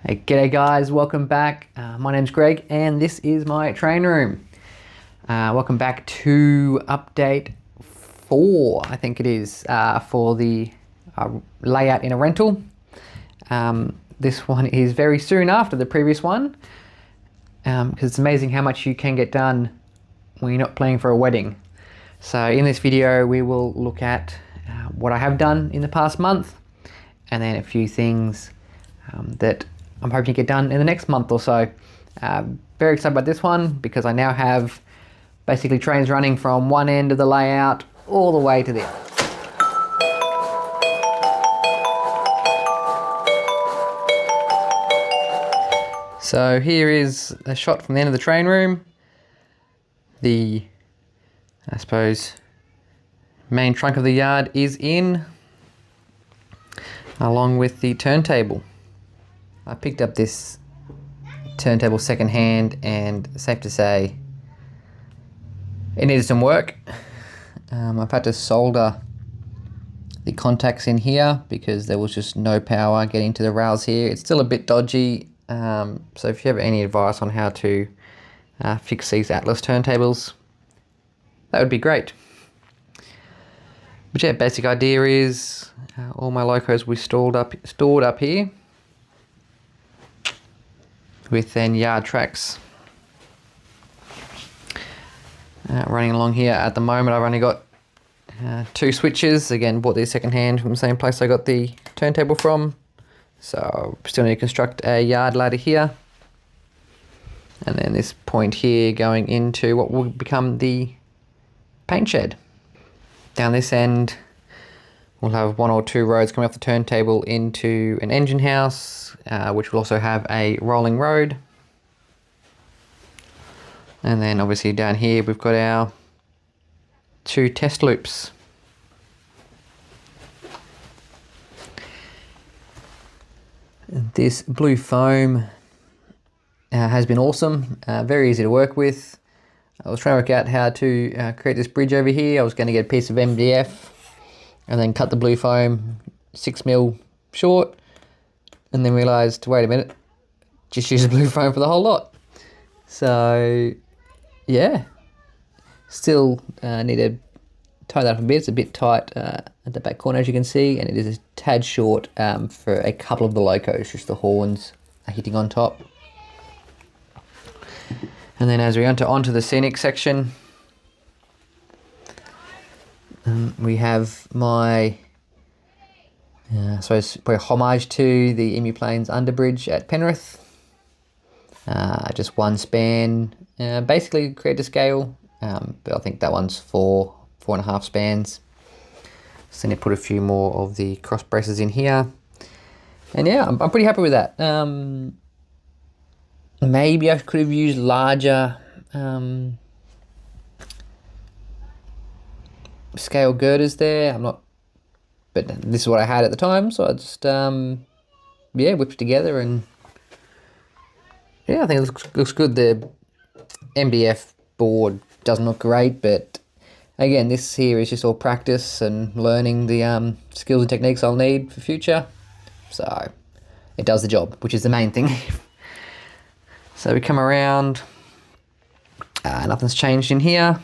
Hey, g'day guys, welcome back. My name's Greg and this is my train room. Welcome back to update 4, I think it is, for the layout in a rental. This one is very soon after the previous one, because it's amazing how much you can get done when you're not planning for a wedding. So in this video we will look at what I have done in the past month, and then a few things that I'm hoping to get done in the next month or so. Very excited about this one because I now have basically trains running from one end of the layout all the way to the other. So here is a shot from the end of the train room. The, I suppose, main trunk of the yard is in, along with the turntable. I picked up this turntable secondhand, and safe to say it needed some work. I've had to solder the contacts in here because there was just no power getting to the rails here. It's still a bit dodgy, so if you have any advice on how to fix these Atlas turntables, that would be great. But yeah, basic idea is all my locos will be stored up here, with then yard tracks running along here. At the moment I've only got 2 switches. Again, bought these second hand from the same place I got the turntable from, so still need to construct a yard ladder here, and then this point here going into what will become the paint shed. Down this end we'll have 1 or 2 roads coming off the turntable into an engine house, which will also have a rolling road. And then obviously down here we've got our 2 test loops. This blue foam has been awesome, very easy to work with. I was trying to work out how to create this bridge over here. I was going to get a piece of MDF and then cut the blue foam 6mm short, and then realised, wait a minute, just use the blue foam for the whole lot. So yeah, still need to tie that up a bit. It's a bit tight at the back corner, as you can see, and it is a tad short for a couple of the locos, just the horns are hitting on top. And then as we enter onto the scenic section, we have my, I suppose, probably homage to the Emu Plains underbridge at Penrith. Just 1 span, basically create to scale, but I think that one's 4.5 spans. So then you put a few more of the cross braces in here, and yeah, I'm pretty happy with that. Maybe I could have used larger scale girders there. I'm not, but this is what I had at the time, so I just yeah, whipped it together, and yeah, I think it looks good. The MDF board doesn't look great, but again, this here is just all practice and learning the skills and techniques I'll need for future. So it does the job, which is the main thing. So we come around, nothing's changed in here,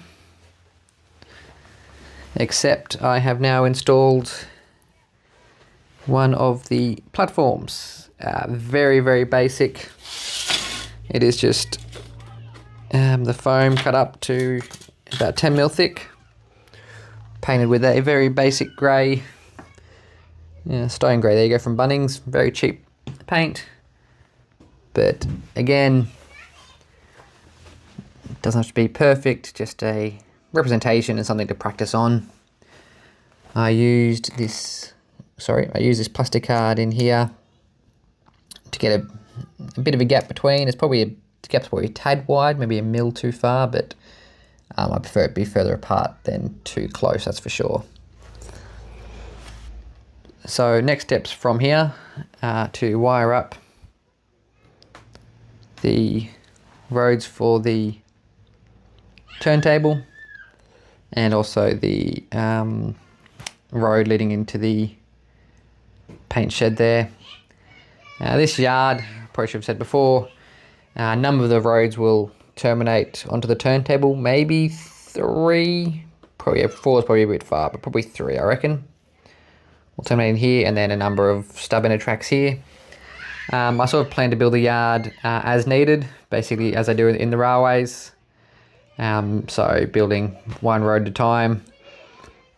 except I have now installed one of the platforms. Very, very basic. It is just the foam cut up to about 10mm thick, painted with a very basic grey, stone grey. There you go, from Bunnings. Very cheap paint, but again, it doesn't have to be perfect, just a representation and something to practice on. I used this plastic card in here to get a bit of a gap between. It's probably the gap's probably a tad wide, maybe a mil too far, but I prefer it to be further apart than too close, that's for sure. So next steps from here to wire up the roads for the turntable, and also the road leading into the paint shed there. This yard probably should have said before, a number of the roads will terminate onto the turntable, maybe 3, probably, yeah, 4 is probably a bit far, but probably 3, I reckon. We'll terminate in here, and then a number of stub ender tracks here. I sort of plan to build the yard as needed, basically as I do in the railways. So building one road at a time.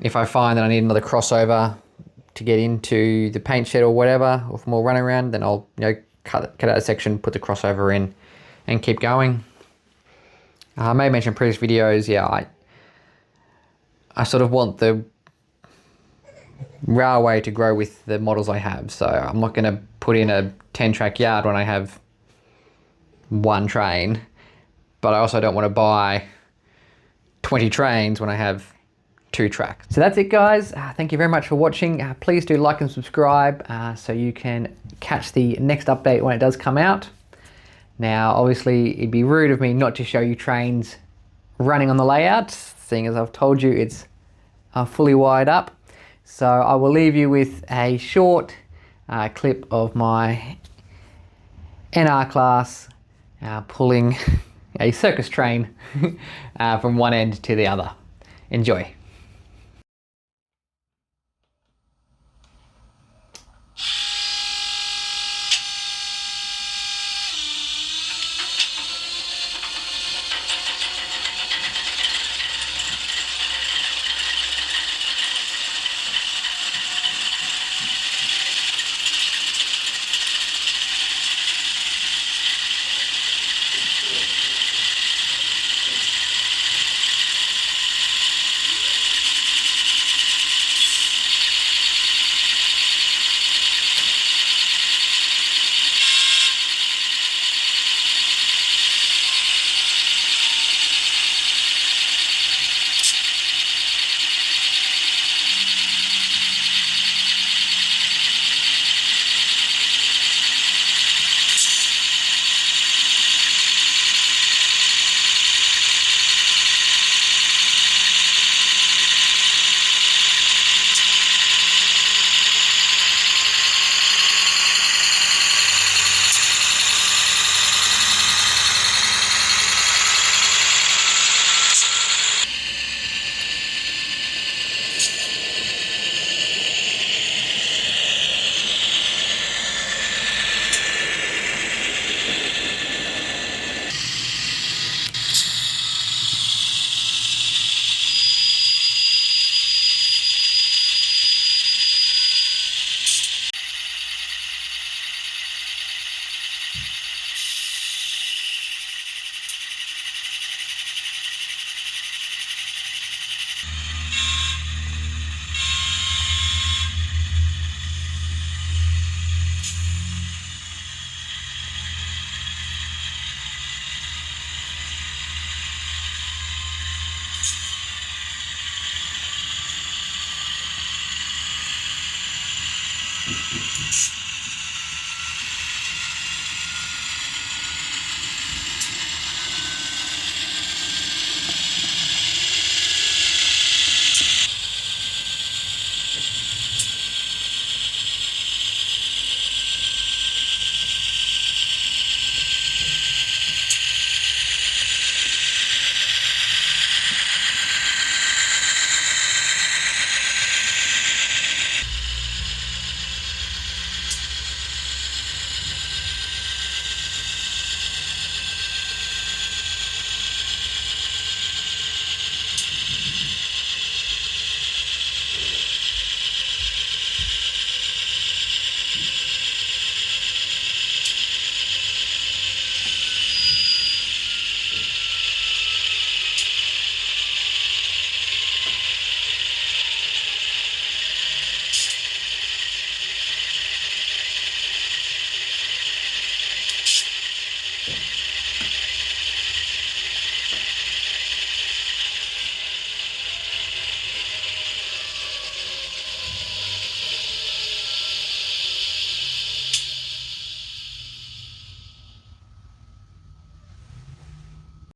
If I find that I need another crossover to get into the paint shed or whatever, or for more running around, then I'll cut out a section, put the crossover in, and keep going. I may have mentioned in previous videos, yeah, I sort of want the railway to grow with the models I have. So I'm not going to put in a 10-track yard when I have one train, but I also don't want to buy 20 trains when I have 2 tracks. So that's it, guys. Thank you very much for watching. Please do like and subscribe so you can catch the next update when it does come out. Now, obviously, it'd be rude of me not to show you trains running on the layout, seeing as I've told you it's fully wired up. So I will leave you with a short clip of my NR class pulling a circus train from one end to the other. Enjoy.